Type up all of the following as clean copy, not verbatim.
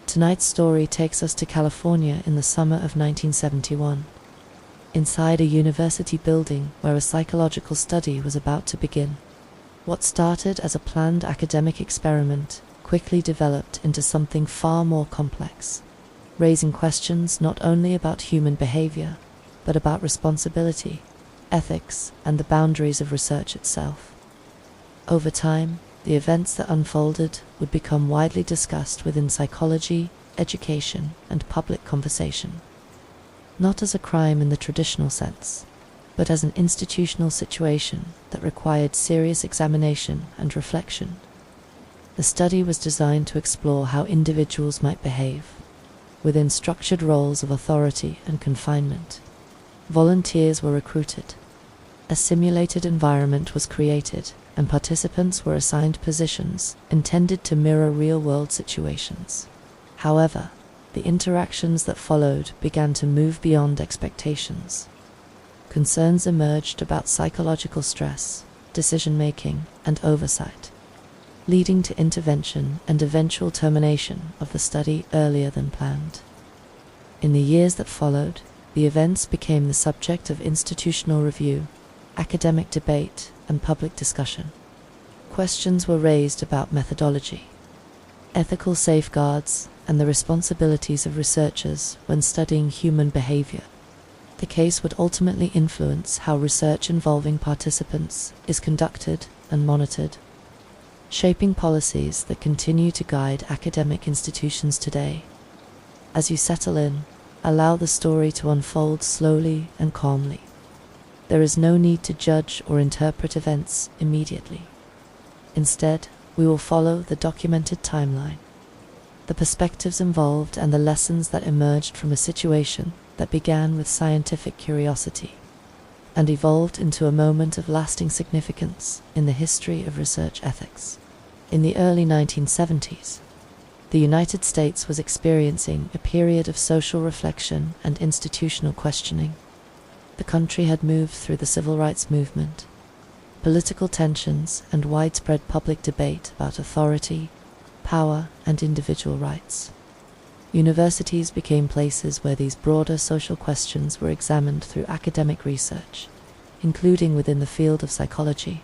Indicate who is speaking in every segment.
Speaker 1: Tonight's story takes us to California in the summer of 1971. Inside a university building where a psychological study was about to begin. What started as a planned academic experiment quickly developed into something far more complex, raising questions not only about human behavior, but about responsibility, ethics, and the boundaries of research itself. Over time, the events that unfolded would become widely discussed within psychology, education, and public conversation. Not as a crime in the traditional sense, but as an institutional situation that required serious examination and reflection. The study was designed to explore how individuals might behave within structured roles of authority and confinement. Volunteers were recruited. A simulated environment was created, and participants were assigned positions intended to mirror real-world situations. However, the interactions that followed began to move beyond expectations. Concerns emerged about psychological stress, decision-making, and oversight, leading to intervention and eventual termination of the study earlier than planned. In the years that followed, the events became the subject of institutional review, academic debate, and public discussion. Questions were raised about methodology, ethical safeguards, and the responsibilities of researchers when studying human behavior. The case would ultimately influence how research involving participants is conducted and monitored, shaping policies that continue to guide academic institutions today. As you settle in, allow the story to unfold slowly and calmly. There is no need to judge or interpret events immediately. Instead, we will follow the documented timeline, the perspectives involved, and the lessons that emerged from a situation that began with scientific curiosity and evolved into a moment of lasting significance in the history of research ethics. In the early 1970s, the United States was experiencing a period of social reflection and institutional questioning. The country had moved through the civil rights movement, political tensions, and widespread public debate about authority, power, and individual rights. Universities became places where these broader social questions were examined through academic research, including within the field of psychology.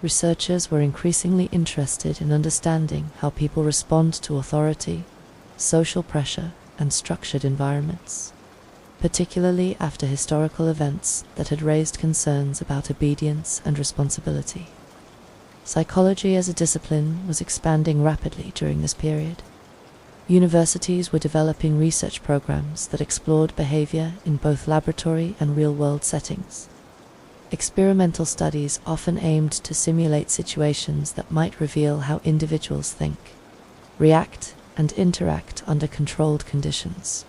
Speaker 1: Researchers were increasingly interested in understanding how people respond to authority, social pressure, and structured environments, particularly after historical events that had raised concerns about obedience and responsibility. Psychology as a discipline was expanding rapidly during this period. Universities were developing research programs that explored behavior in both laboratory and real-world settings. Experimental studies often aimed to simulate situations that might reveal how individuals think, react, and interact under controlled conditions.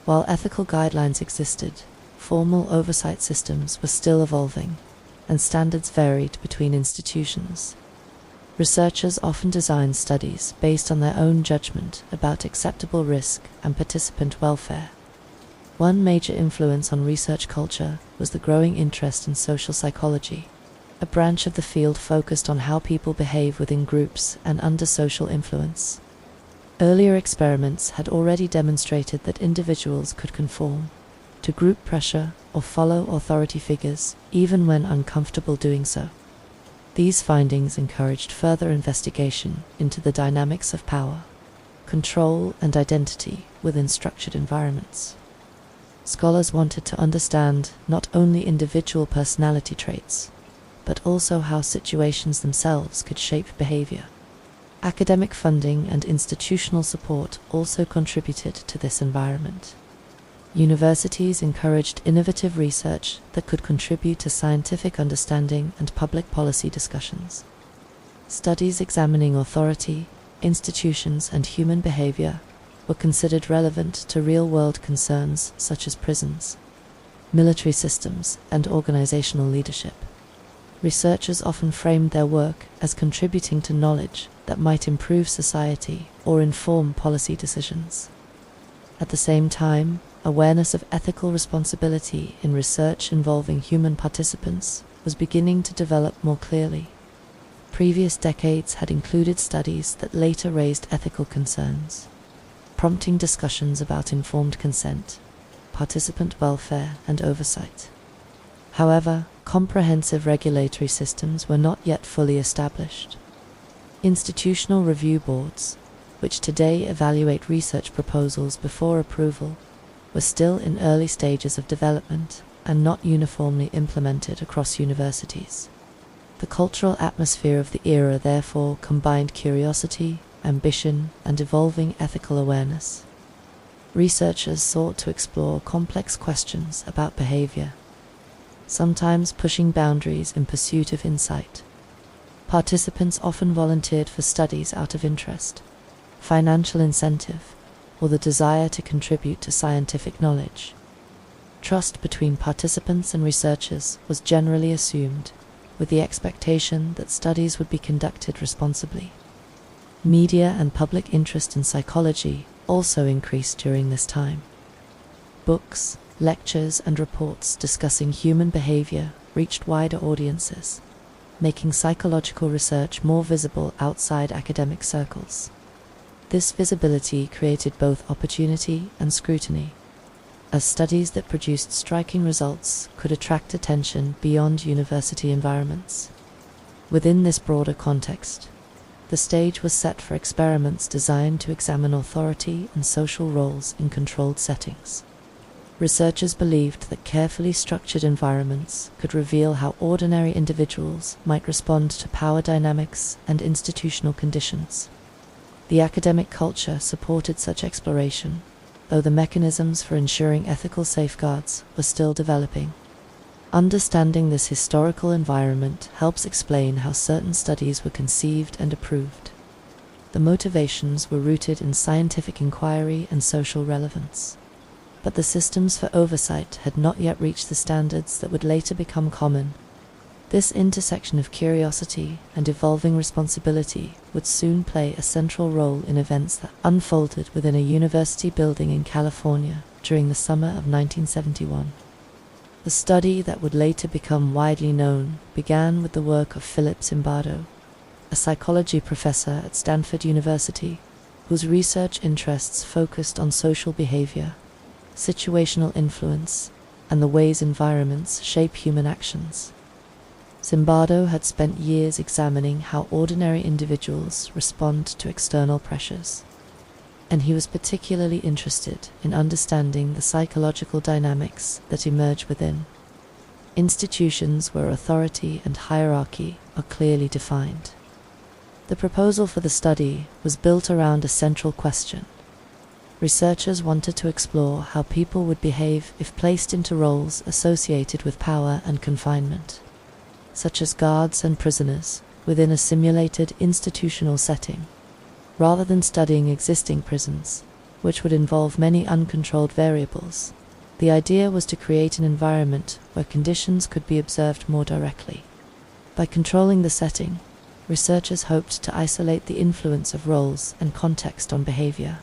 Speaker 1: While ethical guidelines existed, formal oversight systems were still evolving, and standards varied between institutions. Researchers often designed studies based on their own judgment about acceptable risk and participant welfare. One major influence on research culture was the growing interest in social psychology, a branch of the field focused on how people behave within groups and under social influence. Earlier experiments had already demonstrated that individuals could conform to group pressure or follow authority figures, even when uncomfortable doing so. These findings encouraged further investigation into the dynamics of power, control, and identity within structured environments. Scholars wanted to understand not only individual personality traits, but also how situations themselves could shape behavior. Academic funding and institutional support also contributed to this environment. Universities encouraged innovative research that could contribute to scientific understanding and public policy discussions. Studies examining authority, institutions, and human behavior were considered relevant to real-world concerns such as prisons, military systems, and organizational leadership. Researchers often framed their work as contributing to knowledge that might improve society or inform policy decisions. At the same time, awareness of ethical responsibility in research involving human participants was beginning to develop more clearly. Previous decades had included studies that later raised ethical concerns. prompting discussions about informed consent, participant welfare, and oversight. However, comprehensive regulatory systems were not yet fully established. Institutional review boards, which today evaluate research proposals before approval, were still in early stages of development and not uniformly implemented across universities. The cultural atmosphere of the era therefore combined curiosity, ambition, and evolving ethical awareness. Researchers sought to explore complex questions about behavior, sometimes pushing boundaries in pursuit of insight. Participants often volunteered for studies out of interest, financial incentive, or the desire to contribute to scientific knowledge. Trust between participants and researchers was generally assumed, with the expectation that studies would be conducted responsibly. Media and public interest in psychology also increased during this time. Books, lectures, and reports discussing human behavior reached wider audiences, making psychological research more visible outside academic circles. This visibility created both opportunity and scrutiny, as studies that produced striking results could attract attention beyond university environments. Within this broader context, the stage was set for experiments designed to examine authority and social roles in controlled settings. Researchers believed that carefully structured environments could reveal how ordinary individuals might respond to power dynamics and institutional conditions. The academic culture supported such exploration, though the mechanisms for ensuring ethical safeguards were still developing. Understanding this historical environment helps explain how certain studies were conceived and approved. The motivations were rooted in scientific inquiry and social relevance, but the systems for oversight had not yet reached the standards that would later become common. This intersection of curiosity and evolving responsibility would soon play a central role in events that unfolded within a university building in California during the summer of 1971. The study that would later become widely known began with the work of Philip Zimbardo, a psychology professor at Stanford University, whose research interests focused on social behavior, situational influence, and the ways environments shape human actions. Zimbardo had spent years examining how ordinary individuals respond to external pressures, and he was particularly interested in understanding the psychological dynamics that emerge within institutions where authority and hierarchy are clearly defined. The proposal for the study was built around a central question. Researchers wanted to explore how people would behave if placed into roles associated with power and confinement, such as guards and prisoners, within a simulated institutional setting. Rather than studying existing prisons, which would involve many uncontrolled variables, the idea was to create an environment where conditions could be observed more directly. By controlling the setting, researchers hoped to isolate the influence of roles and context on behavior.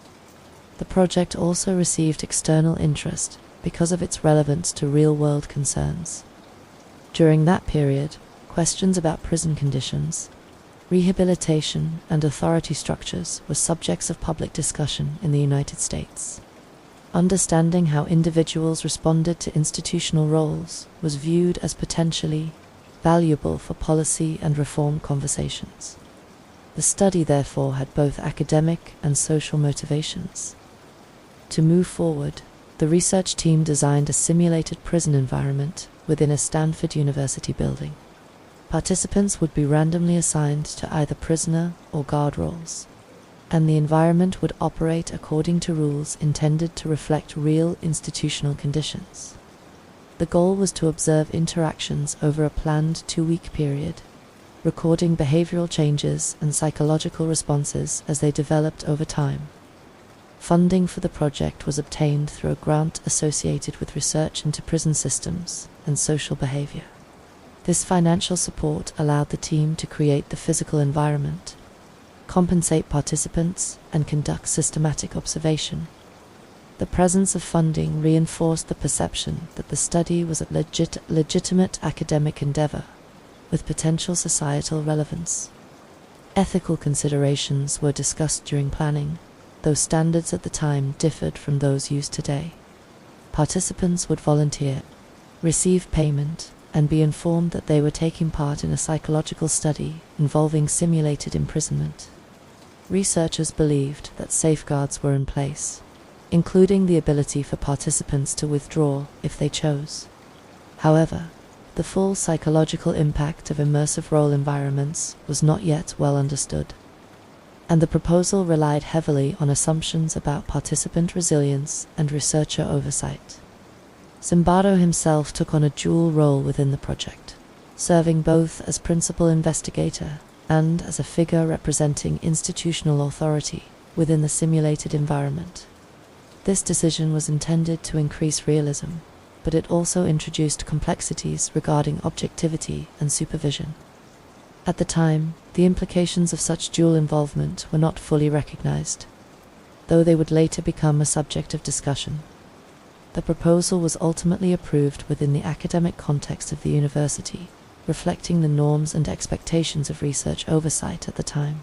Speaker 1: The project also received external interest because of its relevance to real-world concerns. During that period, questions about prison conditions, rehabilitation, and authority structures were subjects of public discussion in the United States. Understanding how individuals responded to institutional roles was viewed as potentially valuable for policy and reform conversations. The study therefore had both academic and social motivations. To move forward, the research team designed a simulated prison environment within a Stanford University building. Participants would be randomly assigned to either prisoner or guard roles, and the environment would operate according to rules intended to reflect real institutional conditions. The goal was to observe interactions over a planned 2-week period, recording behavioral changes and psychological responses as they developed over time. Funding for the project was obtained through a grant associated with research into prison systems and social behavior. This financial support allowed the team to create the physical environment, compensate participants, and conduct systematic observation. The presence of funding reinforced the perception that the study was a legitimate academic endeavor with potential societal relevance. Ethical considerations were discussed during planning, though standards at the time differed from those used today. Participants would volunteer, receive payment, and be informed that they were taking part in a psychological study involving simulated imprisonment. Researchers believed that safeguards were in place, including the ability for participants to withdraw if they chose. However, the full psychological impact of immersive role environments was not yet well understood, and the proposal relied heavily on assumptions about participant resilience and researcher oversight. Zimbardo himself took on a dual role within the project, serving both as principal investigator and as a figure representing institutional authority within the simulated environment. This decision was intended to increase realism, but it also introduced complexities regarding objectivity and supervision. At the time, the implications of such dual involvement were not fully recognized, though they would later become a subject of discussion. The proposal was ultimately approved within the academic context of the university, reflecting the norms and expectations of research oversight at the time.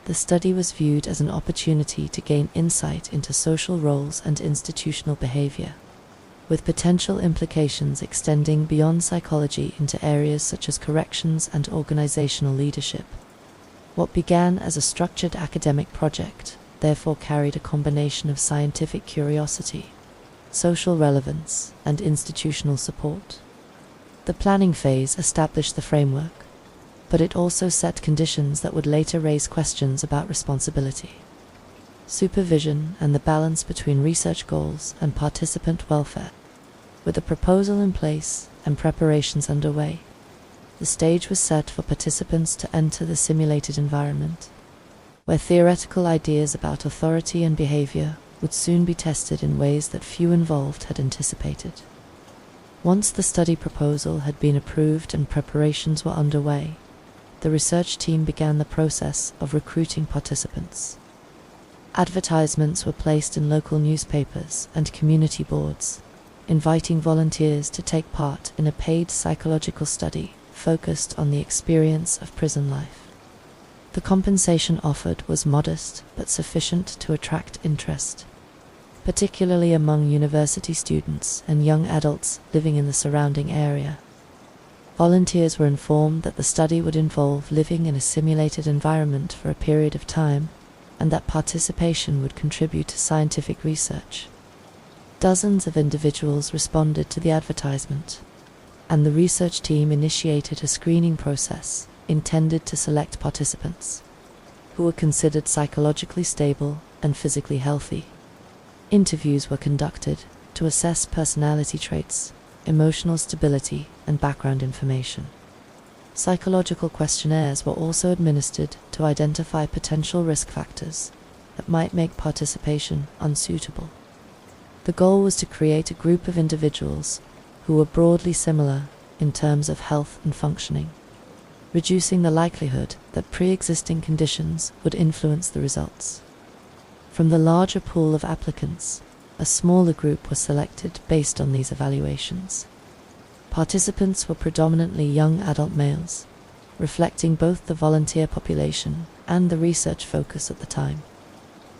Speaker 1: The study was viewed as an opportunity to gain insight into social roles and institutional behavior, with potential implications extending beyond psychology into areas such as corrections and organizational leadership. What began as a structured academic project therefore carried a combination of scientific curiosity, social relevance, and institutional support. The planning phase established the framework, but it also set conditions that would later raise questions about responsibility, supervision, and the balance between research goals and participant welfare. With the proposal in place and preparations underway, the stage was set for participants to enter the simulated environment, where theoretical ideas about authority and behavior would soon be tested in ways that few involved had anticipated. Once the study proposal had been approved and preparations were underway, the research team began the process of recruiting participants. Advertisements were placed in local newspapers and community boards, inviting volunteers to take part in a paid psychological study focused on the experience of prison life. The compensation offered was modest but sufficient to attract interest, particularly among university students and young adults living in the surrounding area. Volunteers were informed that the study would involve living in a simulated environment for a period of time, and that participation would contribute to scientific research. Dozens of individuals responded to the advertisement, and the research team initiated a screening process intended to select participants who were considered psychologically stable and physically healthy. Interviews were conducted to assess personality traits, emotional stability, and background information. Psychological questionnaires were also administered to identify potential risk factors that might make participation unsuitable. The goal was to create a group of individuals who were broadly similar in terms of health and functioning, reducing the likelihood that pre-existing conditions would influence the results. From the larger pool of applicants, a smaller group was selected based on these evaluations. Participants were predominantly young adult males, reflecting both the volunteer population and the research focus at the time.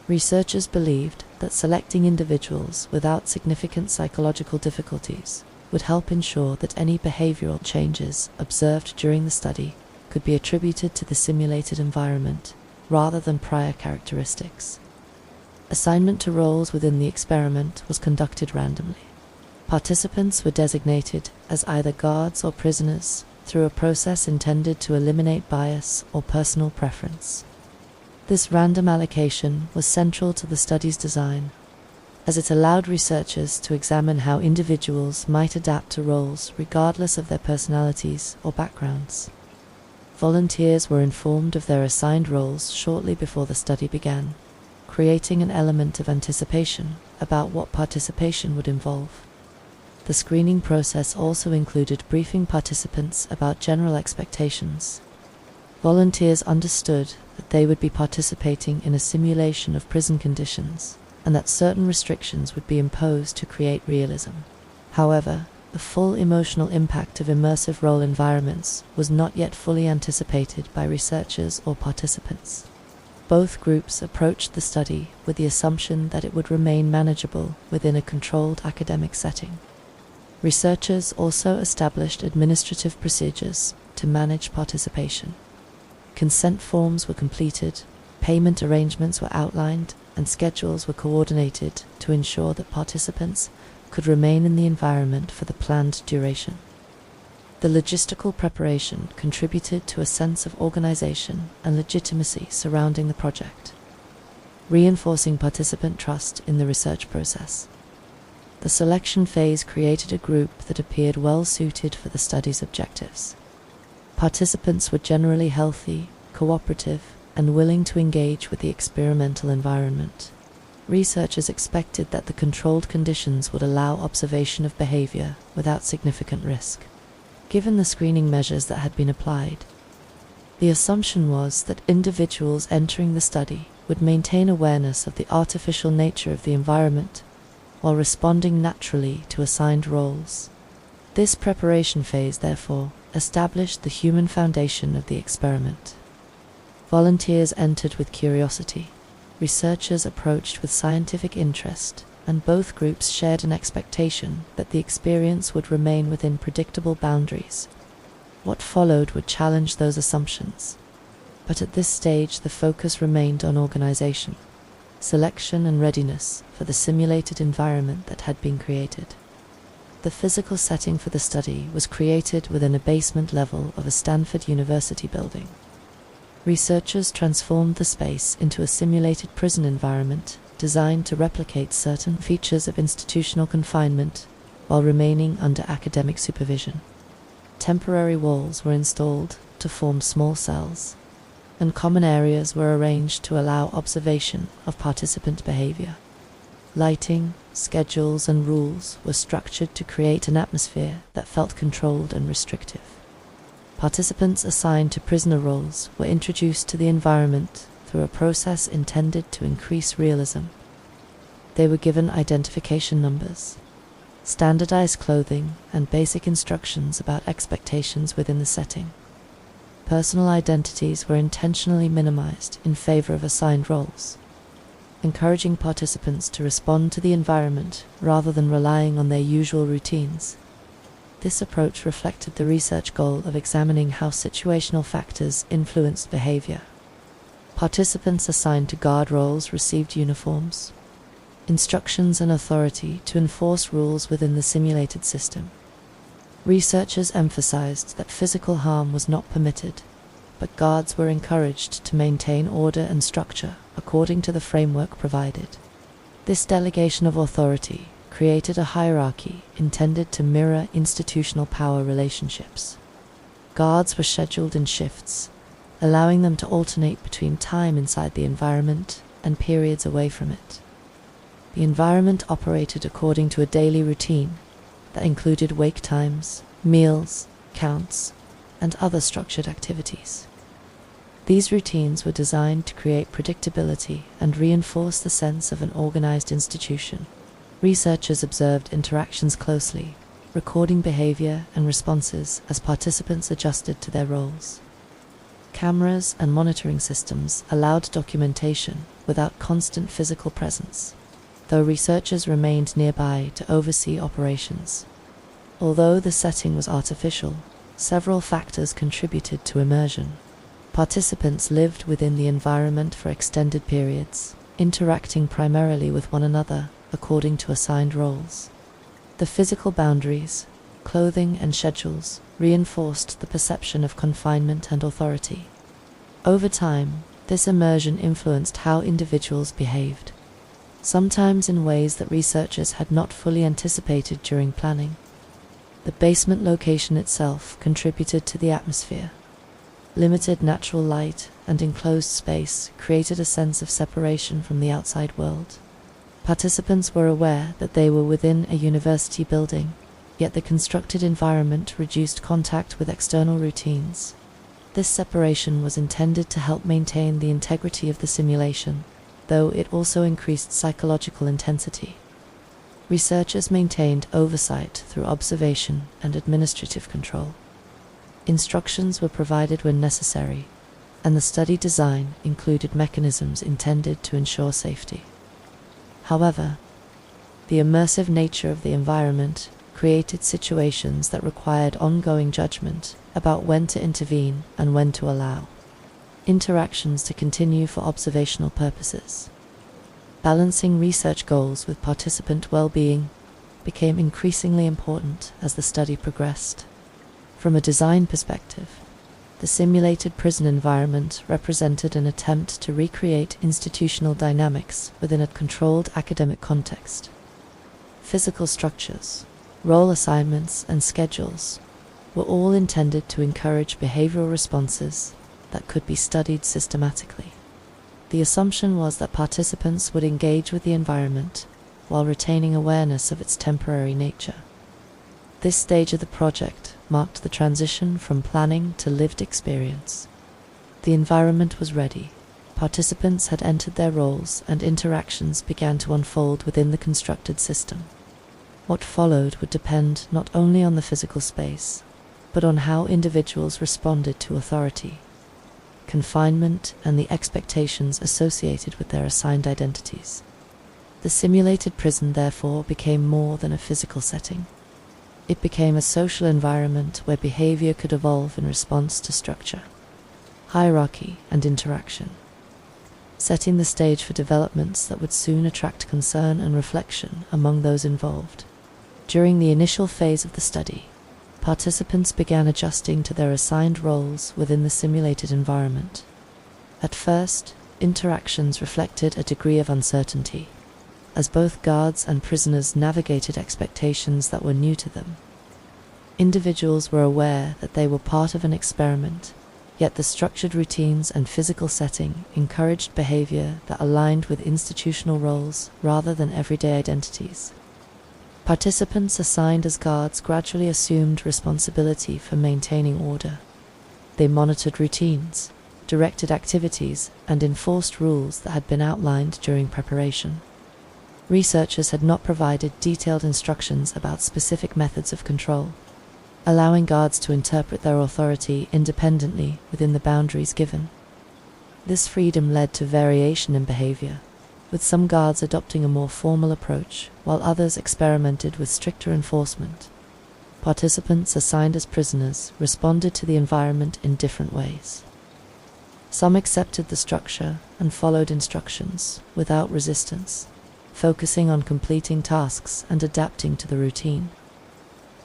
Speaker 1: Researchers believed that selecting individuals without significant psychological difficulties would help ensure that any behavioral changes observed during the study could be attributed to the simulated environment rather than prior characteristics. Assignment to roles within the experiment was conducted randomly. Participants were designated as either guards or prisoners through a process intended to eliminate bias or personal preference. This random allocation was central to the study's design, as it allowed researchers to examine how individuals might adapt to roles regardless of their personalities or backgrounds. Volunteers were informed of their assigned roles shortly before the study began, creating an element of anticipation about what participation would involve. The screening process also included briefing participants about general expectations. Volunteers understood that they would be participating in a simulation of prison conditions, and that certain restrictions would be imposed to create realism. However, the full emotional impact of immersive role environments was not yet fully anticipated by researchers or participants. Both groups approached the study with the assumption that it would remain manageable within a controlled academic setting. Researchers also established administrative procedures to manage participation. Consent forms were completed, payment arrangements were outlined, and schedules were coordinated to ensure that participants could remain in the environment for the planned duration. The logistical preparation contributed to a sense of organization and legitimacy surrounding the project, reinforcing participant trust in the research process. The selection phase created a group that appeared well suited for the study's objectives. Participants were generally healthy, cooperative, and willing to engage with the experimental environment. Researchers expected that the controlled conditions would allow observation of behavior without significant risk. Given the screening measures that had been applied, the assumption was that individuals entering the study would maintain awareness of the artificial nature of the environment while responding naturally to assigned roles. This preparation phase, therefore, established the human foundation of the experiment. Volunteers entered with curiosity, researchers approached with scientific interest, and both groups shared an expectation that the experience would remain within predictable boundaries. What followed would challenge those assumptions, but at this stage the focus remained on organization, selection, and readiness for the simulated environment that had been created. The physical setting for the study was created within a basement level of a Stanford University building. Researchers transformed the space into a simulated prison environment designed to replicate certain features of institutional confinement while remaining under academic supervision. Temporary walls were installed to form small cells, and common areas were arranged to allow observation of participant behavior. Lighting, schedules, and rules were structured to create an atmosphere that felt controlled and restrictive. Participants assigned to prisoner roles were introduced to the environment through a process intended to increase realism. They were given identification numbers, standardized clothing, and basic instructions about expectations within the setting. Personal identities were intentionally minimized in favor of assigned roles, encouraging participants to respond to the environment rather than relying on their usual routines. This approach reflected the research goal of examining how situational factors influenced behavior. Participants assigned to guard roles received uniforms, instructions, and authority to enforce rules within the simulated system. Researchers emphasized that physical harm was not permitted, but guards were encouraged to maintain order and structure according to the framework provided. This delegation of authority created a hierarchy intended to mirror institutional power relationships. Guards were scheduled in shifts, allowing them to alternate between time inside the environment and periods away from it. The environment operated according to a daily routine that included wake times, meals, counts, and other structured activities. These routines were designed to create predictability and reinforce the sense of an organized institution. Researchers observed interactions closely, recording behavior and responses as participants adjusted to their roles. Cameras and monitoring systems allowed documentation without constant physical presence, though researchers remained nearby to oversee operations. Although the setting was artificial, several factors contributed to immersion. Participants lived within the environment for extended periods, interacting primarily with one another according to assigned roles. The physical boundaries, clothing, and schedules reinforced the perception of confinement and authority. Over time, this immersion influenced how individuals behaved, sometimes in ways that researchers had not fully anticipated during planning. The basement location itself contributed to the atmosphere. Limited natural light and enclosed space created a sense of separation from the outside world. Participants were aware that they were within a university building, yet the constructed environment reduced contact with external routines. This separation was intended to help maintain the integrity of the simulation, though it also increased psychological intensity. Researchers maintained oversight through observation and administrative control. Instructions were provided when necessary, and the study design included mechanisms intended to ensure safety. However, the immersive nature of the environment created situations that required ongoing judgment about when to intervene and when to allow interactions to continue for observational purposes. Balancing research goals with participant well-being became increasingly important as the study progressed. From a design perspective, the simulated prison environment represented an attempt to recreate institutional dynamics within a controlled academic context. Physical structures, role assignments, and schedules were all intended to encourage behavioral responses that could be studied systematically. The assumption was that participants would engage with the environment while retaining awareness of its temporary nature. This stage of the project marked the transition from planning to lived experience. The environment was ready. Participants had entered their roles, and interactions began to unfold within the constructed system. What followed would depend not only on the physical space, but on how individuals responded to authority, confinement, and the expectations associated with their assigned identities. The simulated prison, therefore, became more than a physical setting. It became a social environment where behavior could evolve in response to structure, hierarchy, and interaction, setting the stage for developments that would soon attract concern and reflection among those involved. During the initial phase of the study, participants began adjusting to their assigned roles within the simulated environment. At first, interactions reflected a degree of uncertainty, as both guards and prisoners navigated expectations that were new to them. Individuals were aware that they were part of an experiment, yet the structured routines and physical setting encouraged behavior that aligned with institutional roles rather than everyday identities. Participants assigned as guards gradually assumed responsibility for maintaining order. They monitored routines, directed activities, and enforced rules that had been outlined during preparation. Researchers had not provided detailed instructions about specific methods of control, allowing guards to interpret their authority independently within the boundaries given. This freedom led to variation in behavior, with some guards adopting a more formal approach, while others experimented with stricter enforcement. Participants assigned as prisoners responded to the environment in different ways. Some accepted the structure and followed instructions without resistance, focusing on completing tasks and adapting to the routine.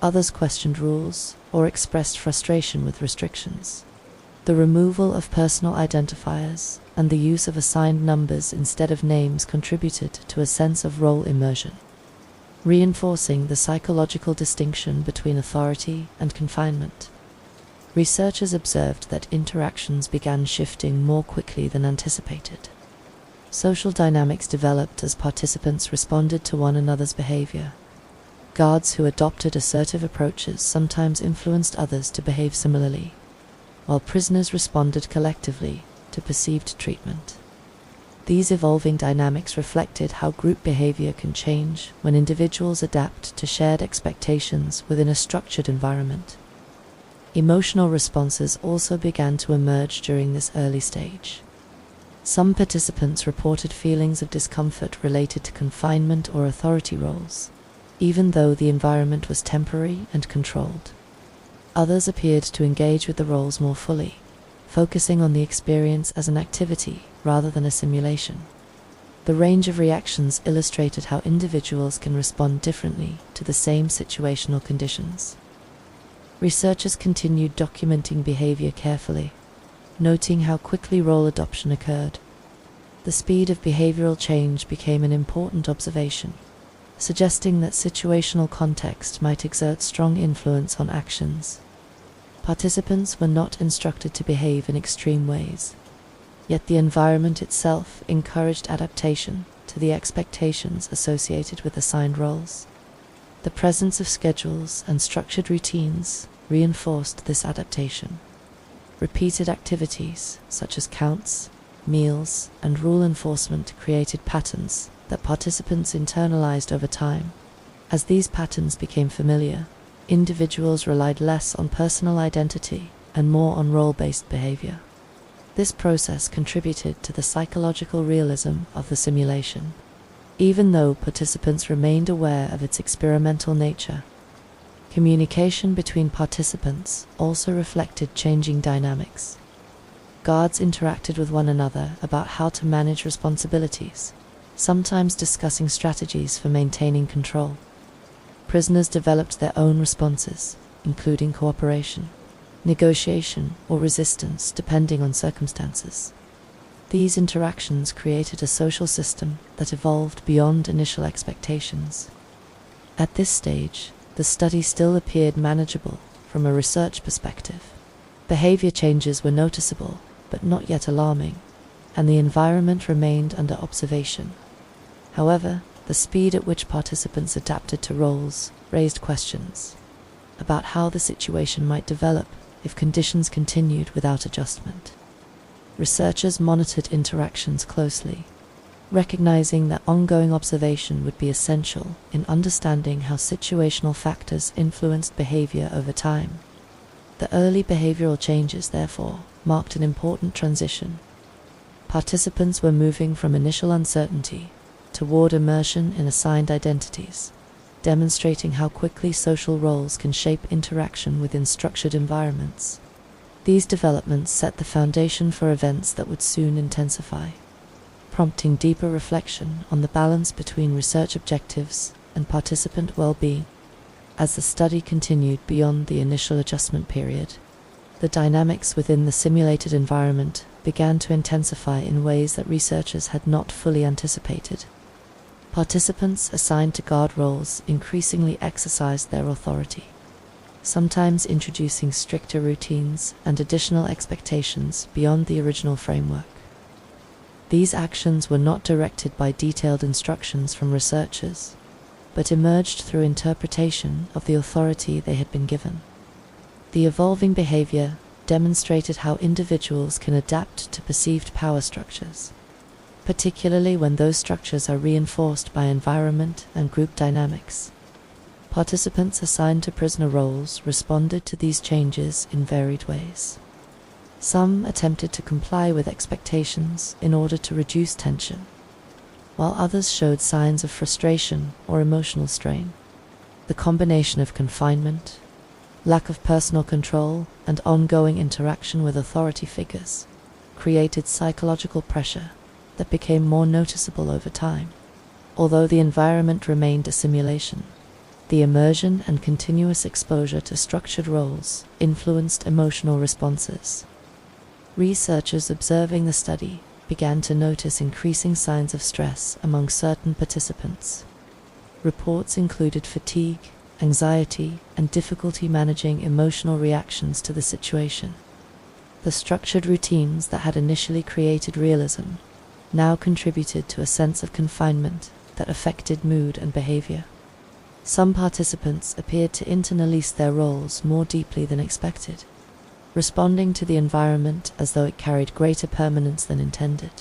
Speaker 1: Others questioned rules or expressed frustration with restrictions. The removal of personal identifiers and the use of assigned numbers instead of names contributed to a sense of role immersion, reinforcing the psychological distinction between authority and confinement. Researchers observed that interactions began shifting more quickly than anticipated. Social dynamics developed as participants responded to one another's behavior. Guards who adopted assertive approaches sometimes influenced others to behave similarly, while prisoners responded collectively to perceived treatment. These evolving dynamics reflected how group behavior can change when individuals adapt to shared expectations within a structured environment. Emotional responses also began to emerge during this early stage. Some participants reported feelings of discomfort related to confinement or authority roles, even though the environment was temporary and controlled. Others appeared to engage with the roles more fully, focusing on the experience as an activity rather than a simulation. The range of reactions illustrated how individuals can respond differently to the same situational conditions. Researchers continued documenting behavior carefully, noting how quickly role adoption occurred. The speed of behavioral change became an important observation, suggesting that situational context might exert strong influence on actions. Participants were not instructed to behave in extreme ways, yet the environment itself encouraged adaptation to the expectations associated with assigned roles. The presence of schedules and structured routines reinforced this adaptation. Repeated activities, such as counts, meals, and rule enforcement, created patterns that participants internalized over time. As these patterns became familiar, individuals relied less on personal identity and more on role-based behavior. This process contributed to the psychological realism of the simulation, even though participants remained aware of its experimental nature. Communication between participants also reflected changing dynamics. Guards interacted with one another about how to manage responsibilities, sometimes discussing strategies for maintaining control. Prisoners developed their own responses, including cooperation, negotiation, or resistance, depending on circumstances. These interactions created a social system that evolved beyond initial expectations. At this stage, the study still appeared manageable from a research perspective. Behavior changes were noticeable, but not yet alarming, and the environment remained under observation. However, the speed at which participants adapted to roles raised questions about how the situation might develop if conditions continued without adjustment. Researchers monitored interactions closely, recognizing that ongoing observation would be essential in understanding how situational factors influenced behavior over time. The early behavioral changes, therefore, marked an important transition. Participants were moving from initial uncertainty toward immersion in assigned identities, demonstrating how quickly social roles can shape interaction within structured environments. These developments set the foundation for events that would soon intensify, prompting deeper reflection on the balance between research objectives and participant well-being. As the study continued beyond the initial adjustment period, the dynamics within the simulated environment began to intensify in ways that researchers had not fully anticipated. Participants assigned to guard roles increasingly exercised their authority, sometimes introducing stricter routines and additional expectations beyond the original framework. These actions were not directed by detailed instructions from researchers, but emerged through interpretation of the authority they had been given. The evolving behavior demonstrated how individuals can adapt to perceived power structures, particularly when those structures are reinforced by environment and group dynamics. Participants assigned to prisoner roles responded to these changes in varied ways. Some attempted to comply with expectations in order to reduce tension, while others showed signs of frustration or emotional strain. The combination of confinement, lack of personal control, and ongoing interaction with authority figures created psychological pressure that became more noticeable over time. Although the environment remained a simulation, the immersion and continuous exposure to structured roles influenced emotional responses. Researchers observing the study began to notice increasing signs of stress among certain participants. Reports included fatigue, anxiety, and difficulty managing emotional reactions to the situation. The structured routines that had initially created realism now contributed to a sense of confinement that affected mood and behavior. Some participants appeared to internalize their roles more deeply than expected, responding to the environment as though it carried greater permanence than intended.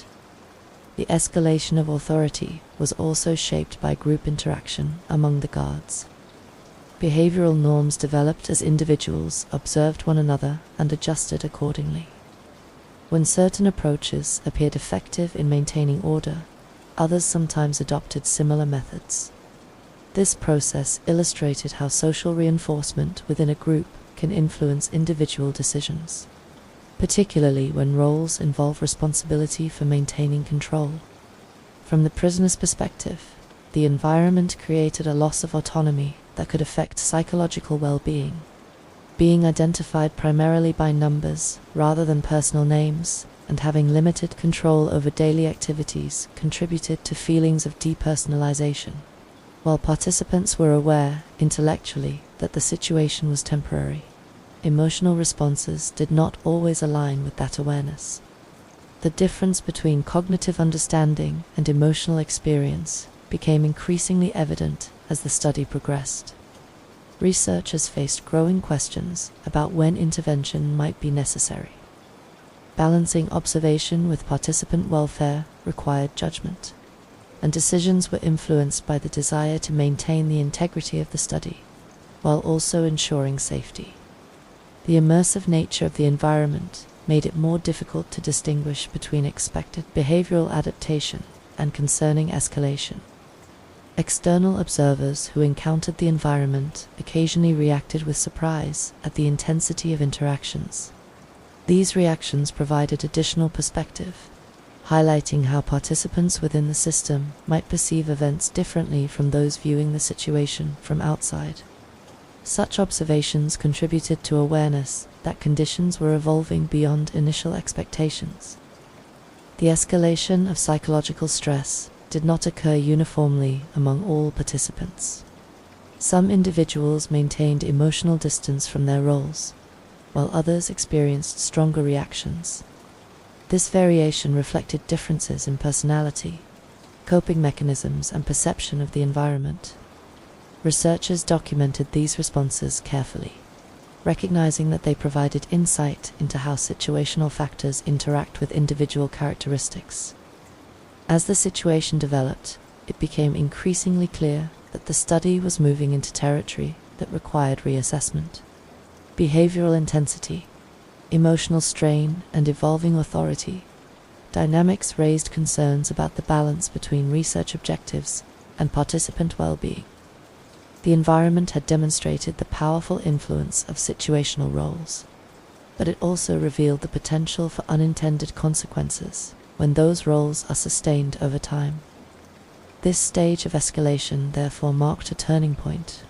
Speaker 1: The escalation of authority was also shaped by group interaction among the guards. Behavioral norms developed as individuals observed one another and adjusted accordingly. When certain approaches appeared effective in maintaining order, others sometimes adopted similar methods. This process illustrated how social reinforcement within a group can influence individual decisions, particularly when roles involve responsibility for maintaining control. From the prisoner's perspective, the environment created a loss of autonomy that could affect psychological well-being. Being identified primarily by numbers rather than personal names, and having limited control over daily activities contributed to feelings of depersonalization. While participants were aware, intellectually, that the situation was temporary, emotional responses did not always align with that awareness. The difference between cognitive understanding and emotional experience became increasingly evident as the study progressed. Researchers faced growing questions about when intervention might be necessary. Balancing observation with participant welfare required judgment, and decisions were influenced by the desire to maintain the integrity of the study, while also ensuring safety. The immersive nature of the environment made it more difficult to distinguish between expected behavioral adaptation and concerning escalation. External observers who encountered the environment occasionally reacted with surprise at the intensity of interactions. These reactions provided additional perspective, highlighting how participants within the system might perceive events differently from those viewing the situation from outside. Such observations contributed to awareness that conditions were evolving beyond initial expectations. The escalation of psychological stress did not occur uniformly among all participants. Some individuals maintained emotional distance from their roles, while others experienced stronger reactions. This variation reflected differences in personality, coping mechanisms, and perception of the environment. Researchers documented these responses carefully, recognizing that they provided insight into how situational factors interact with individual characteristics. As the situation developed, it became increasingly clear that the study was moving into territory that required reassessment. Behavioral intensity, emotional strain, and evolving authority dynamics raised concerns about the balance between research objectives and participant well-being. The environment had demonstrated the powerful influence of situational roles, but it also revealed the potential for unintended consequences when those roles are sustained over time. This stage of escalation therefore marked a turning point.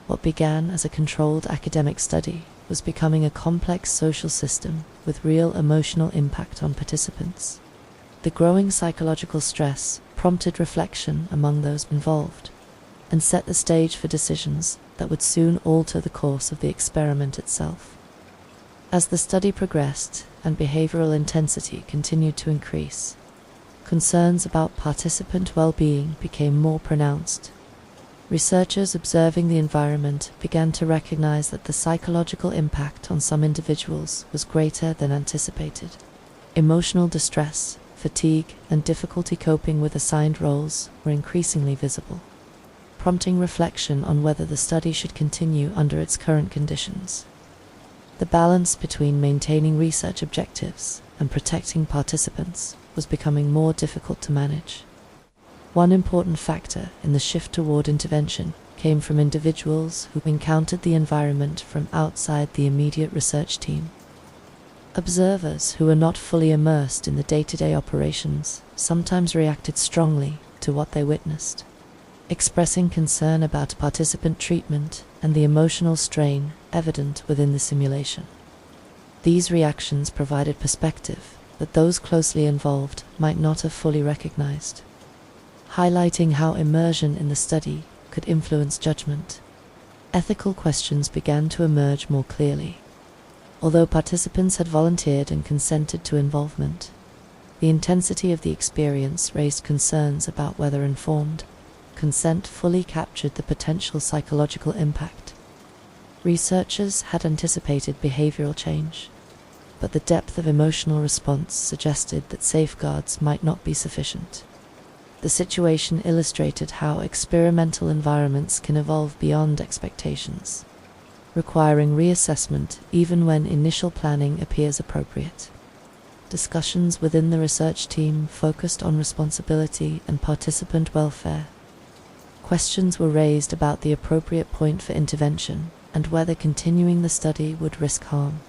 Speaker 1: What began as a controlled academic study was becoming a complex social system with real emotional impact on participants. The growing psychological stress prompted reflection among those involved and set the stage for decisions that would soon alter the course of the experiment itself. As the study progressed and behavioral intensity continued to increase, concerns about participant well-being became more pronounced. Researchers observing the environment began to recognize that the psychological impact on some individuals was greater than anticipated. Emotional distress, fatigue, and difficulty coping with assigned roles were increasingly visible, prompting reflection on whether the study should continue under its current conditions. The balance between maintaining research objectives and protecting participants was becoming more difficult to manage. One important factor in the shift toward intervention came from individuals who encountered the environment from outside the immediate research team. Observers who were not fully immersed in the day-to-day operations sometimes reacted strongly to what they witnessed, expressing concern about participant treatment and the emotional strain evident within the simulation. These reactions provided perspective that those closely involved might not have fully recognized, highlighting how immersion in the study could influence judgment. Ethical questions began to emerge more clearly. Although participants had volunteered and consented to involvement, the intensity of the experience raised concerns about whether informed consent fully captured the potential psychological impact. Researchers had anticipated behavioral change, but the depth of emotional response suggested that safeguards might not be sufficient. The situation illustrated how experimental environments can evolve beyond expectations, requiring reassessment even when initial planning appears appropriate. Discussions within the research team focused on responsibility and participant welfare. Questions were raised about the appropriate point for intervention and whether continuing the study would risk harm.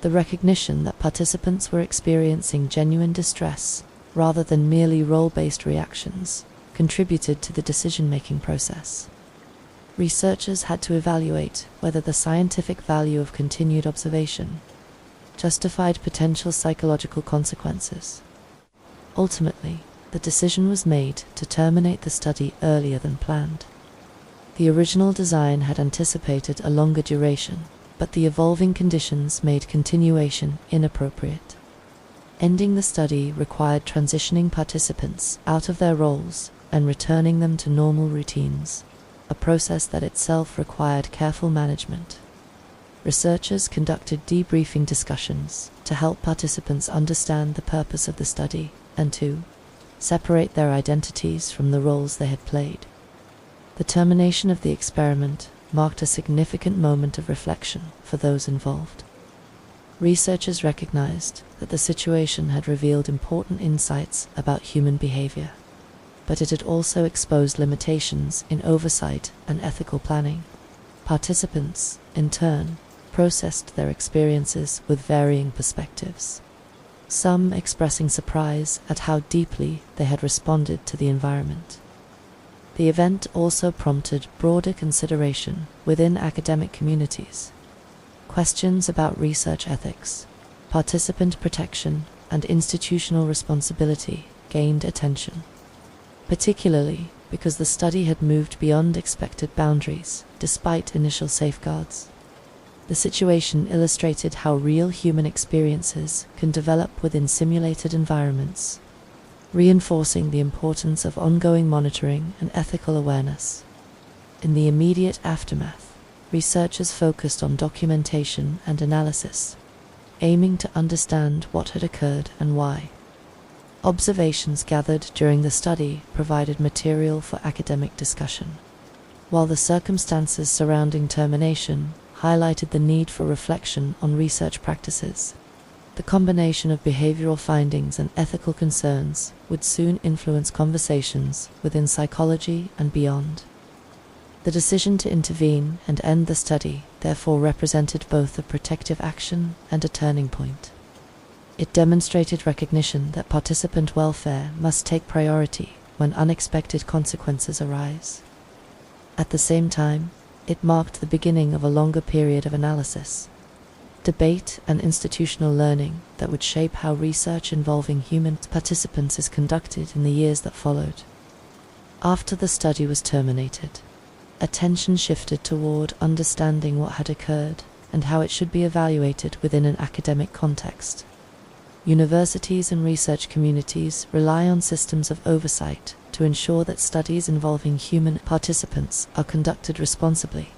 Speaker 1: The recognition that participants were experiencing genuine distress rather than merely role-based reactions contributed to the decision-making process. Researchers had to evaluate whether the scientific value of continued observation justified potential psychological consequences. Ultimately, the decision was made to terminate the study earlier than planned. The original design had anticipated a longer duration, but the evolving conditions made continuation inappropriate. Ending the study required transitioning participants out of their roles and returning them to normal routines, a process that itself required careful management. Researchers conducted debriefing discussions to help participants understand the purpose of the study and to separate their identities from the roles they had played. The termination of the experiment marked a significant moment of reflection for those involved. researchers recognized that the situation had revealed important insights about human behavior, but it had also exposed limitations in oversight and ethical planning. Participants, in turn, processed their experiences with varying perspectives, some expressing surprise at how deeply they had responded to the environment. The event also prompted broader consideration within academic communities. Questions about research ethics, participant protection, and institutional responsibility gained attention, particularly because the study had moved beyond expected boundaries despite initial safeguards. The situation illustrated how real human experiences can develop within simulated environments, reinforcing the importance of ongoing monitoring and ethical awareness. In the immediate aftermath, researchers focused on documentation and analysis, aiming to understand what had occurred and why. Observations gathered during the study provided material for academic discussion, while the circumstances surrounding termination highlighted the need for reflection on research practices. The combination of behavioral findings and ethical concerns would soon influence conversations within psychology and beyond. The decision to intervene and end the study therefore represented both a protective action and a turning point. It demonstrated recognition that participant welfare must take priority when unexpected consequences arise. At the same time, it marked the beginning of a longer period of analysis, debate, and institutional learning that would shape how research involving human participants is conducted in the years that followed. After the study was terminated, attention shifted toward understanding what had occurred and how it should be evaluated within an academic context. Universities and research communities rely on systems of oversight to ensure that studies involving human participants are conducted responsibly,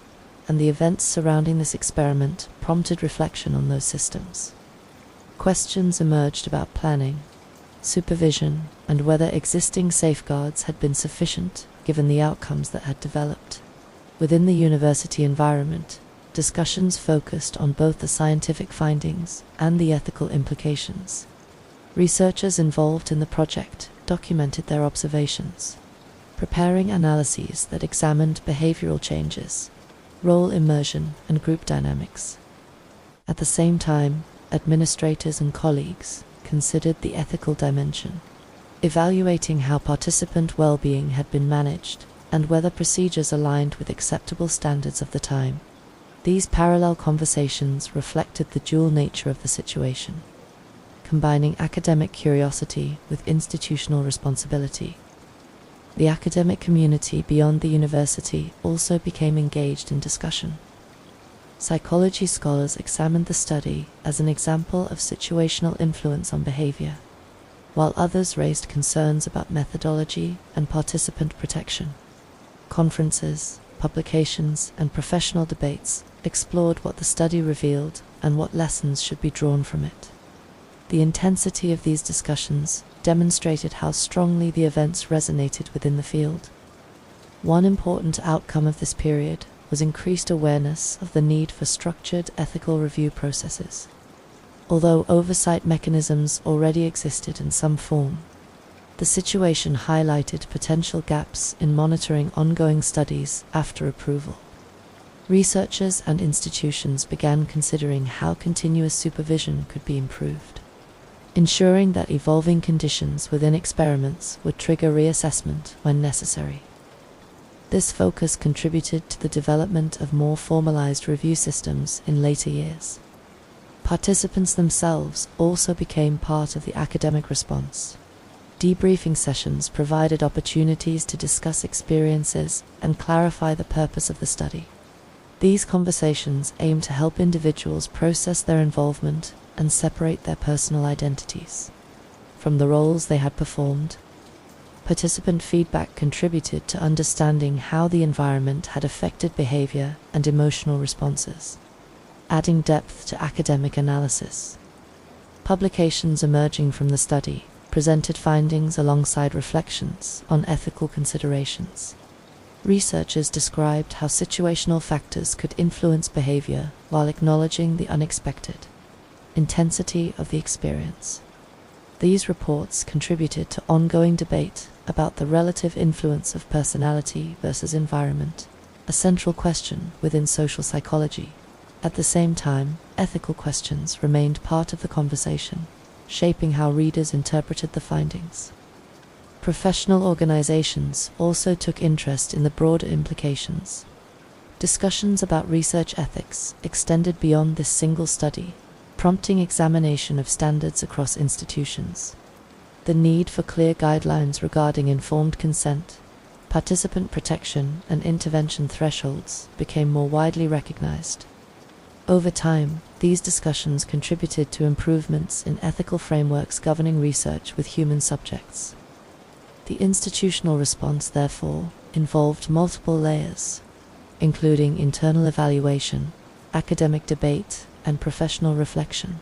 Speaker 1: and the events surrounding this experiment prompted reflection on those systems. Questions emerged about planning, supervision, and whether existing safeguards had been sufficient given the outcomes that had developed. Within the university environment, discussions focused on both the scientific findings and the ethical implications. Researchers involved in the project documented their observations, preparing analyses that examined behavioral changes, role immersion, and group dynamics. At the same time, administrators and colleagues considered the ethical dimension, evaluating how participant well-being had been managed and whether procedures aligned with acceptable standards of the time. These parallel conversations reflected the dual nature of the situation, combining academic curiosity with institutional responsibility. The academic community beyond the university also became engaged in discussion. Psychology scholars examined the study as an example of situational influence on behavior, while others raised concerns about methodology and participant protection. Conferences, publications, and professional debates explored what the study revealed and what lessons should be drawn from it. The intensity of these discussions demonstrated how strongly the events resonated within the field. One important outcome of this period was increased awareness of the need for structured ethical review processes. Although oversight mechanisms already existed in some form, the situation highlighted potential gaps in monitoring ongoing studies after approval. Researchers and institutions began considering how continuous supervision could be improved, ensuring that evolving conditions within experiments would trigger reassessment when necessary. This focus contributed to the development of more formalized review systems in later years. Participants themselves also became part of the academic response. Debriefing sessions provided opportunities to discuss experiences and clarify the purpose of the study. These conversations aimed to help individuals process their involvement and separate their personal identities from the roles they had performed. Participant feedback contributed to understanding how the environment had affected behavior and emotional responses, adding depth to academic analysis. Publications emerging from the study presented findings alongside reflections on ethical considerations. Researchers described how situational factors could influence behavior while acknowledging the unexpected. intensity of the experience. These reports contributed to ongoing debate about the relative influence of personality versus environment, a central question within social psychology. At the same time, ethical questions remained part of the conversation, shaping how readers interpreted the findings. Professional organizations also took interest in the broader implications. Discussions about research ethics extended beyond this single study, prompting examination of standards across institutions. The need for clear guidelines regarding informed consent, participant protection, and intervention thresholds became more widely recognized. Over time, these discussions contributed to improvements in ethical frameworks governing research with human subjects. The institutional response, therefore, involved multiple layers, including internal evaluation, academic debate, and professional reflection.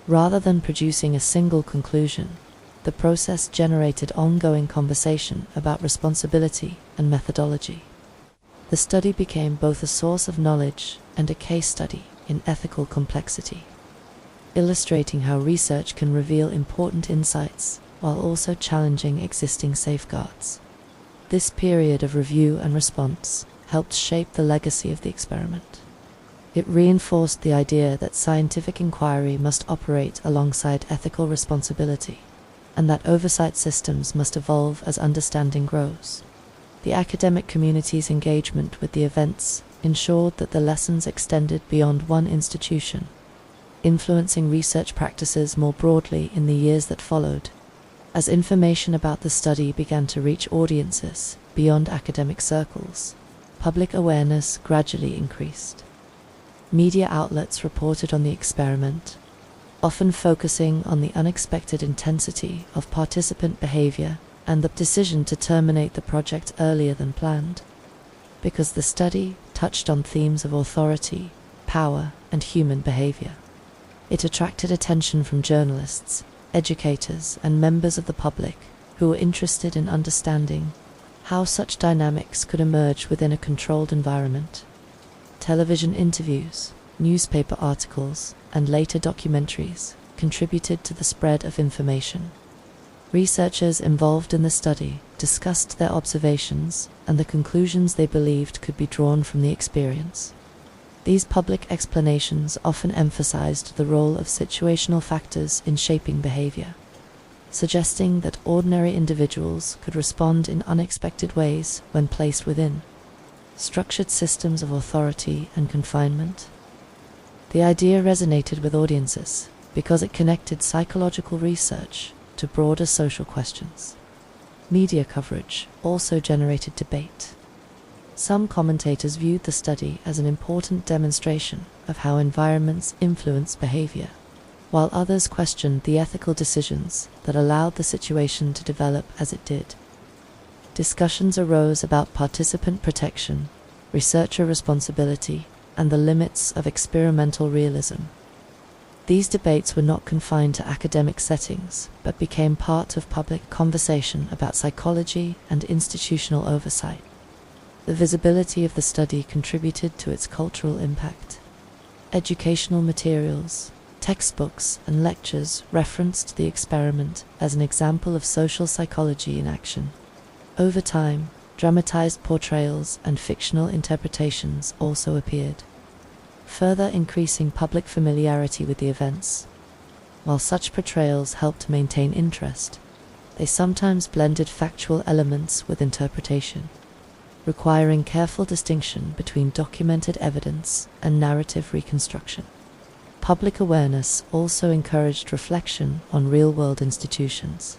Speaker 1: Rather than producing a single conclusion, the process generated ongoing conversation about responsibility and methodology. The study became both a source of knowledge and a case study in ethical complexity, illustrating how research can reveal important insights while also challenging existing safeguards. This period of review and response helped shape the legacy of the experiment. It reinforced the idea that scientific inquiry must operate alongside ethical responsibility, and that oversight systems must evolve as understanding grows. The academic community's engagement with the events ensured that the lessons extended beyond one institution, influencing research practices more broadly in the years that followed. As information about the study began to reach audiences beyond academic circles, public awareness gradually increased. Media outlets reported on the experiment, often focusing on the unexpected intensity of participant behavior and the decision to terminate the project earlier than planned. Because the study touched on themes of authority, power, and human behavior, it attracted attention from journalists, educators, and members of the public who were interested in understanding how such dynamics could emerge within a controlled environment. Television interviews, newspaper articles, and later documentaries contributed to the spread of information. Researchers involved in the study discussed their observations and the conclusions they believed could be drawn from the experience. These public explanations often emphasized the role of situational factors in shaping behavior, suggesting that ordinary individuals could respond in unexpected ways when placed within structured systems of authority and confinement. The idea resonated with audiences because it connected psychological research to broader social questions. Media coverage also generated debate. Some commentators viewed the study as an important demonstration of how environments influence behavior, while others questioned the ethical decisions that allowed the situation to develop as it did. Discussions arose about participant protection, researcher responsibility, and the limits of experimental realism. These debates were not confined to academic settings, but became part of public conversation about psychology and institutional oversight. The visibility of the study contributed to its cultural impact. Educational materials, textbooks, and lectures referenced the experiment as an example of social psychology in action. Over time, dramatized portrayals and fictional interpretations also appeared, further increasing public familiarity with the events. While such portrayals helped maintain interest, they sometimes blended factual elements with interpretation, requiring careful distinction between documented evidence and narrative reconstruction. Public awareness also encouraged reflection on real-world institutions.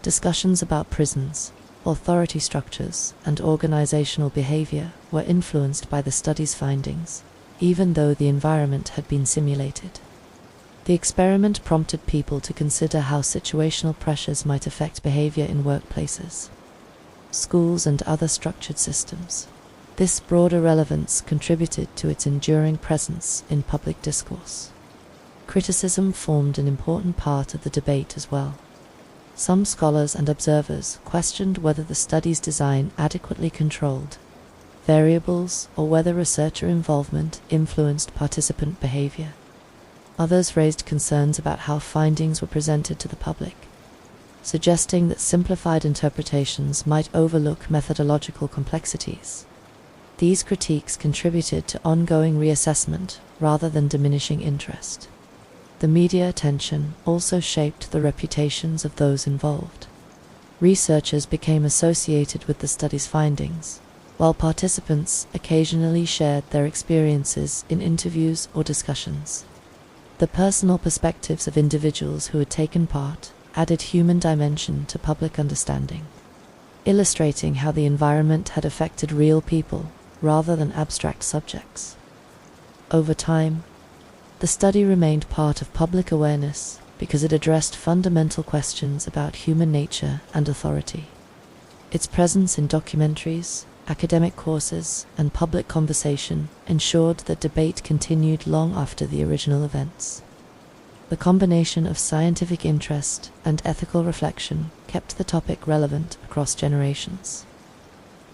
Speaker 1: Discussions about prisons, authority structures, and organizational behavior were influenced by the study's findings, even though the environment had been simulated. The experiment prompted people to consider how situational pressures might affect behavior in workplaces, schools, and other structured systems. This broader relevance contributed to its enduring presence in public discourse. Criticism formed an important part of the debate as well. Some scholars and observers questioned whether the study's design adequately controlled variables or whether researcher involvement influenced participant behavior. Others raised concerns about how findings were presented to the public, suggesting that simplified interpretations might overlook methodological complexities. These critiques contributed to ongoing reassessment rather than diminishing interest. The media attention also shaped the reputations of those involved. Researchers became associated with the study's findings, while participants occasionally shared their experiences in interviews or discussions. The personal perspectives of individuals who had taken part added human dimension to public understanding, illustrating how the environment had affected real people rather than abstract subjects. Over time, the study remained part of public awareness because it addressed fundamental questions about human nature and authority. Its presence in documentaries, academic courses, and public conversation ensured that debate continued long after the original events. The combination of scientific interest and ethical reflection kept the topic relevant across generations.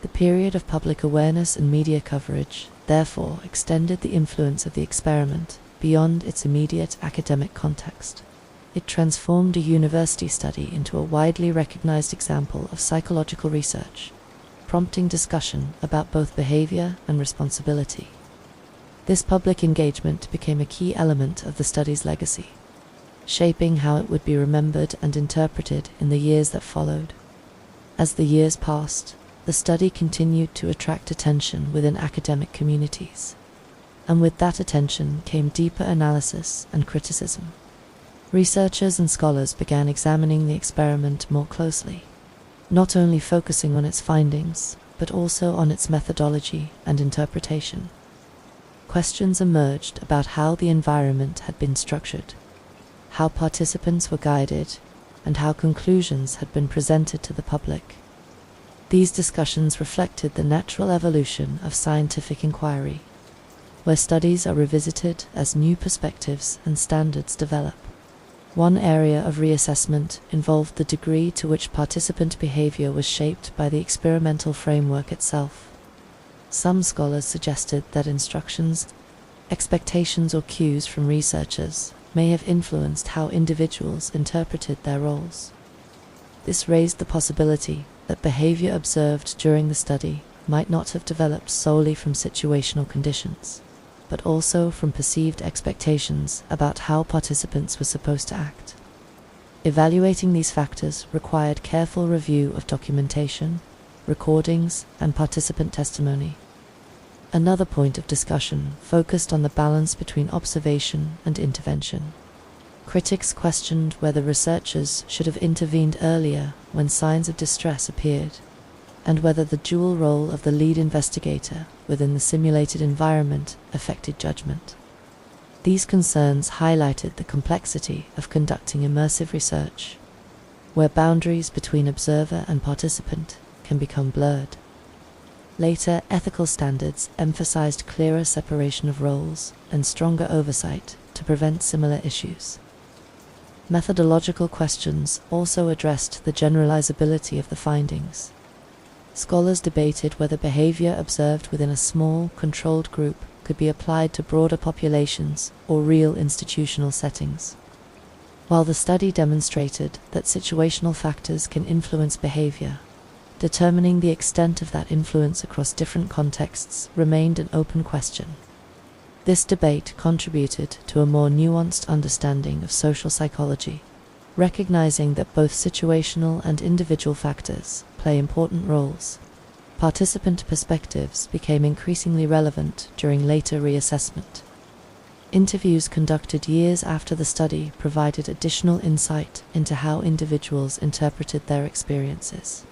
Speaker 1: The period of public awareness and media coverage therefore extended the influence of the experiment beyond its immediate academic context. It transformed a university study into a widely recognized example of psychological research, prompting discussion about both behavior and responsibility. This public engagement became a key element of the study's legacy, shaping how it would be remembered and interpreted in the years that followed. As the years passed, the study continued to attract attention within academic communities, and with that attention came deeper analysis and criticism. Researchers and scholars began examining the experiment more closely, not only focusing on its findings, but also on its methodology and interpretation. Questions emerged about how the environment had been structured, how participants were guided, and how conclusions had been presented to the public. These discussions reflected the natural evolution of scientific inquiry, where studies are revisited as new perspectives and standards develop. One area of reassessment involved the degree to which participant behavior was shaped by the experimental framework itself. Some scholars suggested that instructions, expectations, or cues from researchers may have influenced how individuals interpreted their roles. This raised the possibility that behavior observed during the study might not have developed solely from situational conditions, but also from perceived expectations about how participants were supposed to act. Evaluating these factors required careful review of documentation, recordings, and participant testimony. Another point of discussion focused on the balance between observation and intervention. Critics questioned whether researchers should have intervened earlier when signs of distress appeared, and whether the dual role of the lead investigator within the simulated environment affected judgment. These concerns highlighted the complexity of conducting immersive research, where boundaries between observer and participant can become blurred. Later, ethical standards emphasized clearer separation of roles and stronger oversight to prevent similar issues. Methodological questions also addressed the generalizability of the findings. Scholars debated whether behavior observed within a small, controlled group could be applied to broader populations or real institutional settings. While the study demonstrated that situational factors can influence behavior, determining the extent of that influence across different contexts remained an open question. This debate contributed to a more nuanced understanding of social psychology, recognizing that both situational and individual factors play important roles. Participant perspectives became increasingly relevant during later reassessment. Interviews conducted years after the study provided additional insight into how individuals interpreted their experiences.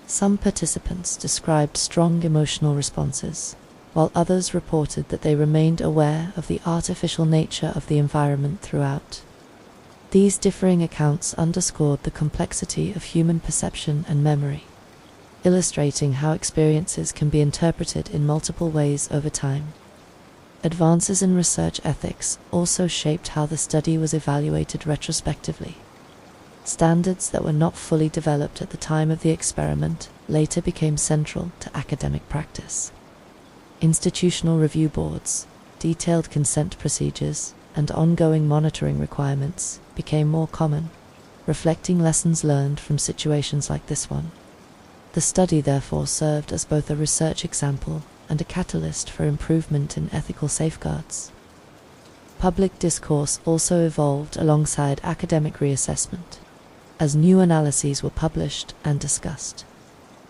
Speaker 1: Some participants described strong emotional responses, while others reported that they remained aware of the artificial nature of the environment throughout. These differing accounts underscored the complexity of human perception and memory, illustrating how experiences can be interpreted in multiple ways over time. Advances in research ethics also shaped how the study was evaluated retrospectively. Standards that were not fully developed at the time of the experiment later became central to academic practice. Institutional review boards, detailed consent procedures, and ongoing monitoring requirements became more common, reflecting lessons learned from situations like this one. The study therefore served as both a research example and a catalyst for improvement in ethical safeguards. Public discourse also evolved alongside academic reassessment, as new analyses were published and discussed.